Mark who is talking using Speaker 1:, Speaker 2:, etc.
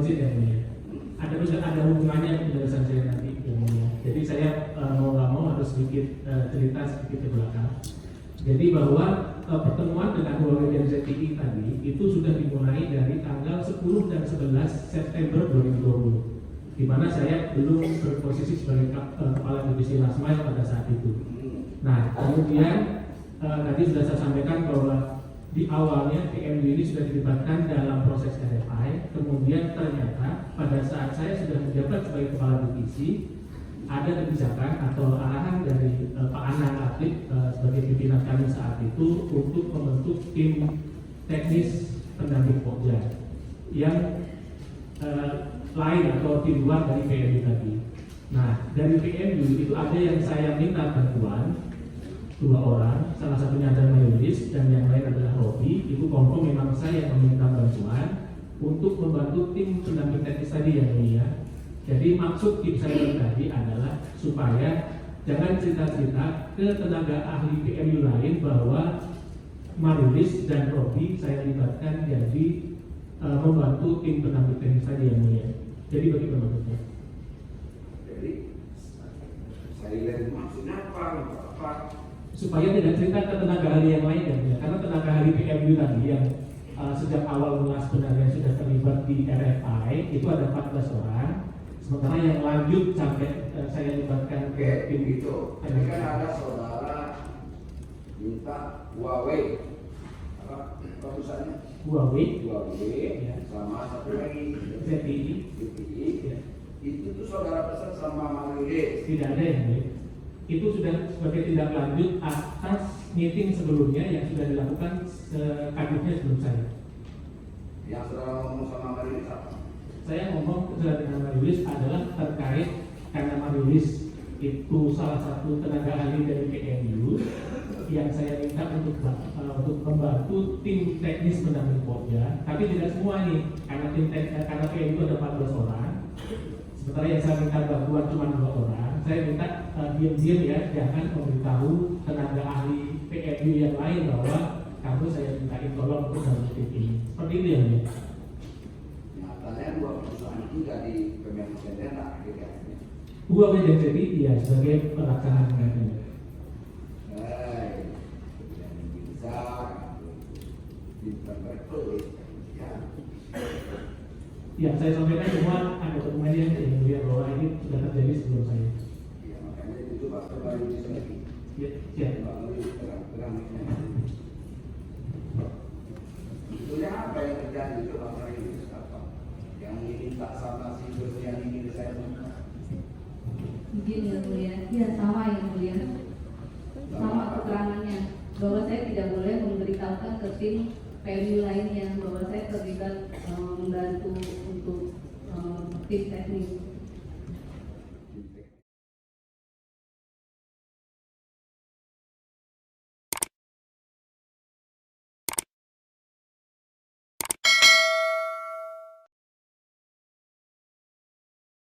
Speaker 1: izin ya Mulia. Ada hubungannya penjelasan saya nanti ya Mulia. Jadi saya mau nggak mau harus sedikit cerita sedikit ke belakang. Jadi bahwa pertemuan dengan Huawei dan ZTE tadi itu sudah dimulai dari tanggal 10 dan 11 September 2020. Di mana saya belum berposisi sebagai kepala divisi last mile pada saat itu. Nah, kemudian tadi sudah saya sampaikan bahwa di awalnya PMU ini sudah dilibatkan dalam proses RFI. Kemudian ternyata pada saat saya sudah menjabat sebagai kepala divisi, ada kebijakan atau arahan dari Pak Anang Latif sebagai pimpinan kami saat itu untuk membentuk tim teknis pendamping Pokja yang lain atau di luar dari PMU tadi. Nah, dari PMU itu ada yang saya minta bantuan 2 orang, salah satunya adalah Mayulis dan yang lain adalah Robi. Itu confirm memang saya yang meminta bantuan untuk membantu tim pendamping teknis tadi yang mulia. Jadi maksud tim saya tadi adalah supaya jangan cerita-cerita ke tenaga ahli PMU lain bahwa Mayulis dan Robi saya libatkan jadi membantu tim pendamping teknis tadi yang mulia. Jadi bagaimana maksudnya?
Speaker 2: Jadi saya maksudnya apa?
Speaker 1: Supaya tidak cerita ke tenaga ahli yang lain ya, karena tenaga ahli PMU tadi yang sejak awal mula sebenarnya sudah terlibat di RFI itu ada 14 orang, sementara yang lanjut sampai saya libatkan
Speaker 2: ke tim itu. Ini kan ada saudara minta Huawei, apa perusahaannya? Huawei ya. Sama satu lagi
Speaker 1: ZTE.
Speaker 2: Ya. Itu tuh saudara pesan sama Marilis.
Speaker 1: Tidak ada yang baik. Itu sudah sebagai tindak lanjut atas meeting sebelumnya yang sudah dilakukan sekadurnya sebelum saya.
Speaker 2: Yang saudara ngomong sama Marilis apa?
Speaker 1: Saya ngomong sudah dengan Marilis adalah terkait karena Marilis itu salah satu tenaga ahli dari PMU yang saya minta untuk membantu tim teknis pendamping Pokja, tapi tidak semua nih karena PMU ada 14 orang. Sementara yang saya minta bantuan cuma 2 orang, saya minta diam-diam ya, jangan memberitahu tenaga ahli PMU yang lain bahwa kamu saya mintain tolong untuk membantu tim ini. Seperti itu ya.
Speaker 2: Nyatanya 2 perusahaan itu dari Kementerian Kesehatan akhirnya.
Speaker 1: Huawei dan ZTE ya sebagai pelaksana pengadaan.
Speaker 2: Yang bisa diperbetul ya.
Speaker 1: Ya, saya sampaikan semua ada dokumennya yang melihat bahwa ini sudah terjadi sebelum saya.
Speaker 2: Ya, makanya itu Pak Bayu di sini.
Speaker 1: Ya.
Speaker 2: Pak Bayu terang-terang. Sebetulnya apa yang terjadi itu Pak Bayu apa? Yang diminta sama si yang ini saya minta.
Speaker 3: Izin yang mulia, ya sama yang mulia, sama keterangannya bahwa saya tidak boleh memberitahukan ke tim PMU lainnya bahwa saya terlibat membantu untuk tim teknis.